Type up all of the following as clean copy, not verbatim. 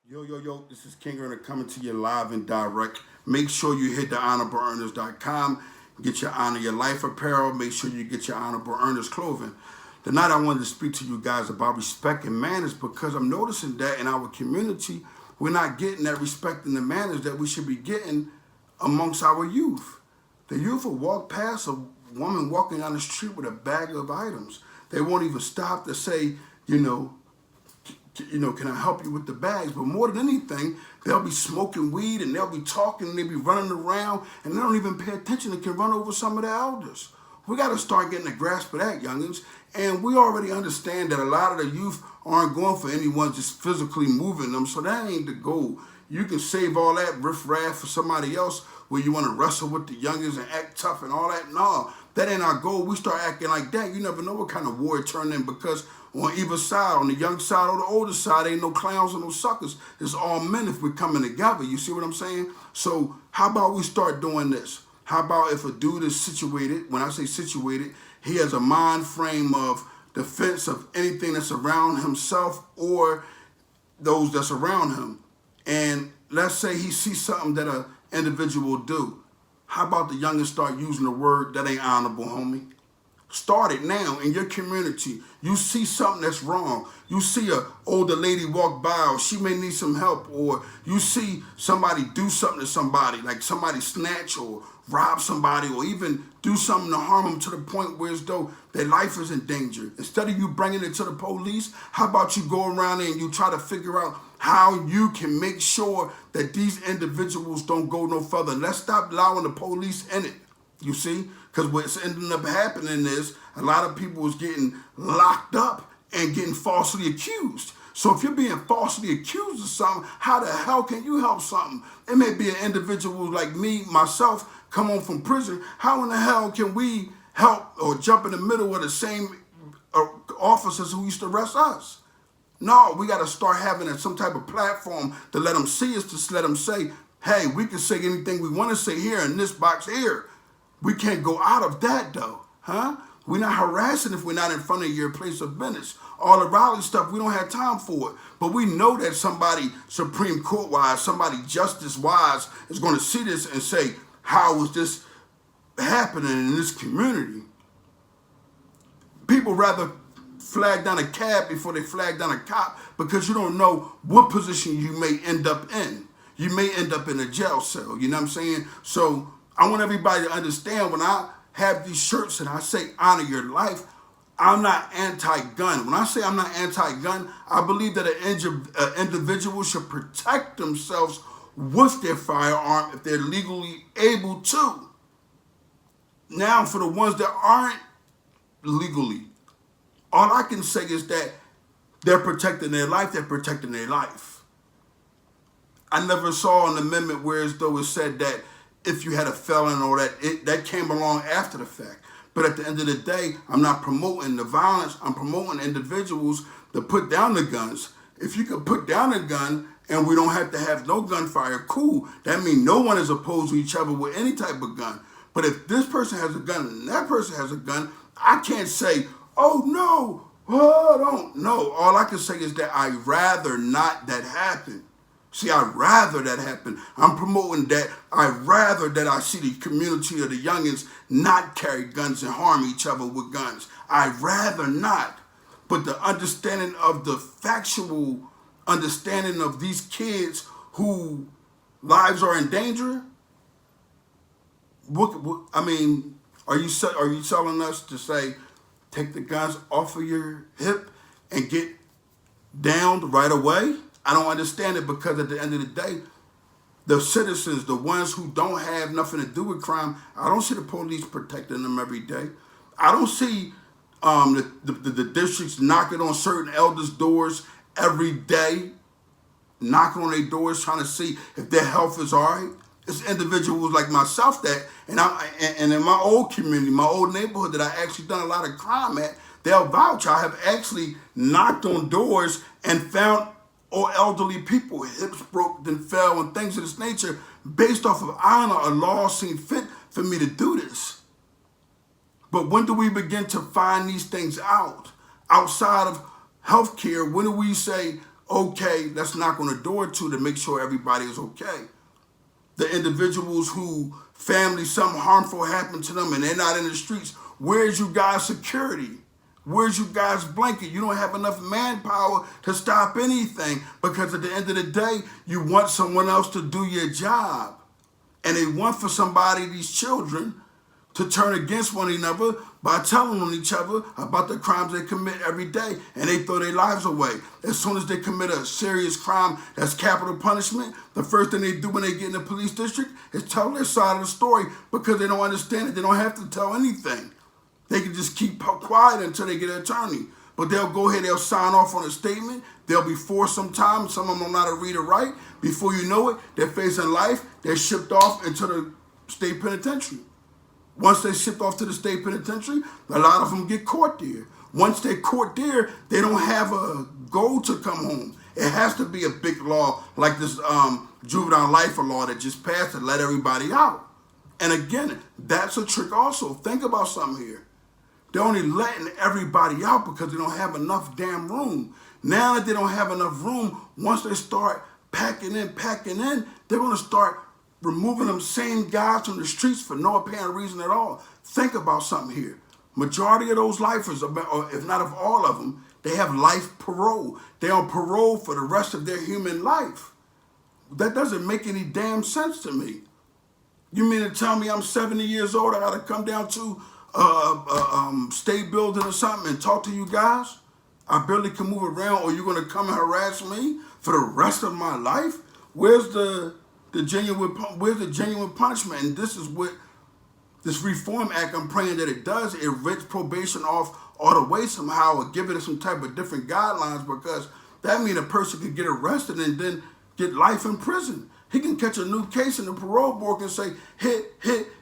Yo, this is Kingearner coming to you live and direct. Make sure you hit the honorableearners.com, get your Honor Your Life apparel, make sure you get your Honorable Earners clothing. Tonight I wanted to speak to you guys about respect and manners because I'm noticing that in our community, we're not getting that respect and the manners that we should be getting amongst our youth. The youth will walk past a woman walking down the street with a bag of items. They won't even stop to say, can I help you with the bags? But more than anything, they'll be smoking weed and they'll be talking and they'll be running around and they don't even pay attention and can run over some of the elders. We got to start getting a grasp of that, youngins. And we already understand that a lot of the youth aren't going for anyone just physically moving them, so that ain't the goal. You can save all that riff-raff for somebody else where you want to wrestle with the youngins and act tough and all that. No, that ain't our goal. We start acting like that, you never know what kind of war it turned in because on either side, on the young side or the older side, ain't no clowns or no suckers. It's all men if we're coming together. You see what I'm saying? So how about we start doing this? How about if a dude is situated, when I say situated, he has a mind frame of defense of anything that's around himself or those that's around him. And let's say he sees something that an individual do. How about the youngest start using the word that ain't honorable, homie? Start it now in your community. You see something that's wrong. You see a older lady walk by or she may need some help, or you see somebody do something to somebody, like somebody snatch or rob somebody or even do something to harm them to the point where as though their life is in danger. Instead of you bringing it to the police, how about you go around there and you try to figure out how you can make sure that these individuals don't go no further. Let's stop allowing the police in it. You see? Because what's ending up happening is a lot of people is getting locked up and getting falsely accused. So if you're being falsely accused of something, how the hell can you help something? It may be an individual like me, myself, come home from prison. How in the hell can we help or jump in the middle of the same officers who used to arrest us? No, we got to start having some type of platform to let them see us, to let them say, hey, we can say anything we want to say here in this box here. We can't go out of that though, huh? We're not harassing if we're not in front of your place of business. All the rally stuff, we don't have time for it. But we know that somebody Supreme Court wise, somebody justice wise is going to see this and say, how is this happening in this community? People rather flag down a cab before they flag down a cop because you don't know what position you may end up in. You may end up in a jail cell, you know what I'm saying? So I want everybody to understand when I have these shirts and I say honor your life, I'm not anti-gun. When I say I'm not anti-gun, I believe that an individual should protect themselves with their firearm if they're legally able to. Now, for the ones that aren't legally, all I can say is that they're protecting their life, they're protecting their life. I never saw an amendment where as though it said that if you had a felon or that came along after the fact. But at the end of the day, I'm not promoting the violence. I'm promoting individuals to put down the guns. If you can put down a gun and we don't have to have no gunfire, cool. That means no one is opposed to each other with any type of gun. But if this person has a gun and that person has a gun, I can't say, oh no, oh don't. No, all I can say is that I'd rather not that happen. See, I'd rather that happen. I'm promoting that. I'd rather that I see the community of the youngins not carry guns and harm each other with guns. I'd rather not. But the understanding of the factual understanding of these kids whose lives are in danger, are you telling us to say, take the guns off of your hip and get downed right away? I don't understand it because at the end of the day, the citizens, the ones who don't have nothing to do with crime, I don't see the police protecting them every day. I don't see the districts knocking on certain elders' doors every day, knocking on their doors trying to see if their health is all right. It's individuals like myself and in my old community, my old neighborhood that I actually done a lot of crime at, they'll vouch. I have actually knocked on doors and found or elderly people, hips broke, then fell, and things of this nature, based off of honor or law seen fit for me to do this. But when do we begin to find these things out? Outside of healthcare, when do we say, okay, let's knock on the door to make sure everybody is okay. The individuals who family something harmful happened to them and they're not in the streets, where's you guys' security? Where's you guys' blanket? You don't have enough manpower to stop anything because at the end of the day, you want someone else to do your job. And they want for somebody, these children, to turn against one another by telling on each other about the crimes they commit every day, and they throw their lives away. As soon as they commit a serious crime that's capital punishment, the first thing they do when they get in the police district is tell their side of the story because they don't understand it. They don't have to tell anything. They can just keep quiet until they get an attorney. But they'll go ahead, they'll sign off on a statement. They'll be forced sometimes. Some of them don't know how to read or write. Before you know it, they're facing life. They're shipped off into the state penitentiary. Once they're shipped off to the state penitentiary, a lot of them get caught there. Once they're caught there, they don't have a goal to come home. It has to be a big law like this juvenile life law that just passed to let everybody out. And again, that's a trick also. Think about something here. They're only letting everybody out because they don't have enough damn room. Now that they don't have enough room, once they start packing in, they're going to start removing them same guys from the streets for no apparent reason at all. Think about something here. Majority of those lifers, or if not of all of them, they have life parole. They're on parole for the rest of their human life. That doesn't make any damn sense to me. You mean to tell me I'm 70 years old, I got to come down to state building or something and talk to you guys? I barely can move around, or you're going to come and harass me for the rest of my life? Where's the genuine punishment? And this is what this Reform Act, I'm praying that it does. It rips probation off all the way somehow, or give it some type of different guidelines, because that means a person could get arrested and then get life in prison. He can catch a new case and the parole board can say, hit.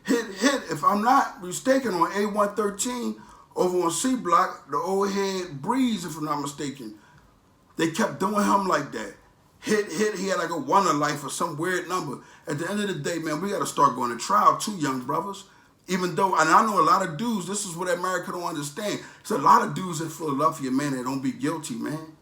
If I'm not mistaken, on A113 over on C Block, the old head Breeze, if I'm not mistaken, they kept doing him like that. Hit, he had like a one of life or some weird number. At the end of the day, man, we got to start going to trial too, young brothers. Even though, and I know a lot of dudes, this is what America don't understand. There's a lot of dudes in Philadelphia, man, that don't be guilty, man.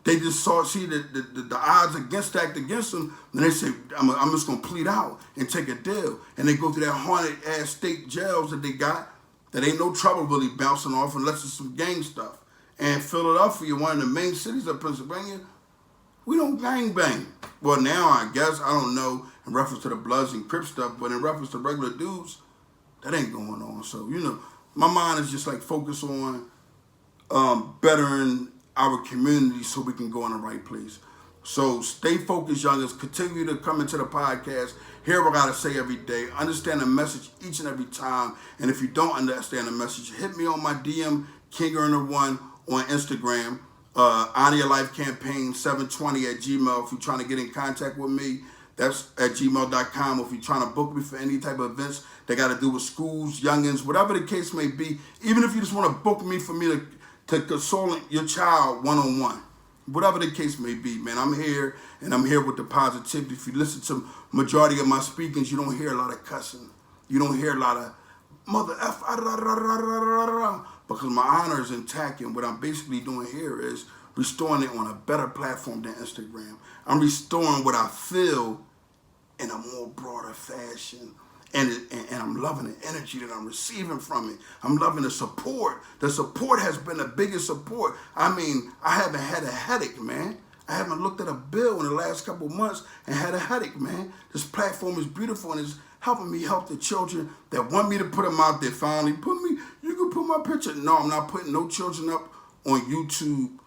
They just see the odds stacked against them, and they say, I'm just going to plead out and take a deal. And they go to that haunted-ass state jails that they got that ain't no trouble really bouncing off unless it's some gang stuff. And Philadelphia, one of the main cities of Pennsylvania, we don't gang bang. Well, now I guess, I don't know, in reference to the Bloods and Crips stuff, but in reference to regular dudes, that ain't going on. So, my mind is just like focused on bettering our community so we can go in the right place. So stay focused, youngers. Continue to come into the podcast. Hear what I gotta say every day. Understand the message each and every time. And if you don't understand the message, hit me on my DM, Kingearner1 on Instagram. Honor Your Life Campaign 720 at Gmail. If you're trying to get in contact with me, that's at gmail.com. If you're trying to book me for any type of events that got to do with schools, youngins, whatever the case may be, even if you just want to book me for me to console your child one-on-one, whatever the case may be, man, I'm here, and I'm here with the positivity. If you listen to majority of my speakings, you don't hear a lot of cussing. You don't hear a lot of mother F, because my honor is intact, and what I'm basically doing here is restoring it on a better platform than Instagram. I'm restoring what I feel in a more broader fashion. And I'm loving the energy that I'm receiving from it. I'm loving the support. The support has been the biggest support. I mean, I haven't had a headache, man. I haven't looked at a bill in the last couple of months and had a headache, man. This platform is beautiful and it's helping me help the children that want me to put them out there. Finally, you can put my picture. No, I'm not putting no children up on YouTube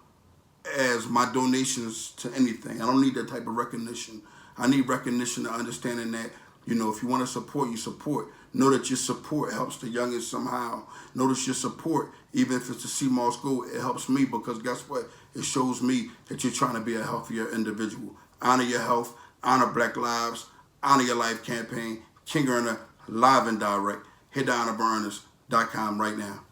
as my donations to anything. I don't need that type of recognition. I need recognition to understanding that, if you want to support, you support. Know that your support helps the youngest somehow. Notice your support, even if it's a small school, it helps me because guess what? It shows me that you're trying to be a healthier individual. Honor your health, honor Black lives, honor your life campaign. Kingearner, live and direct. Hit the honorburners.com right now.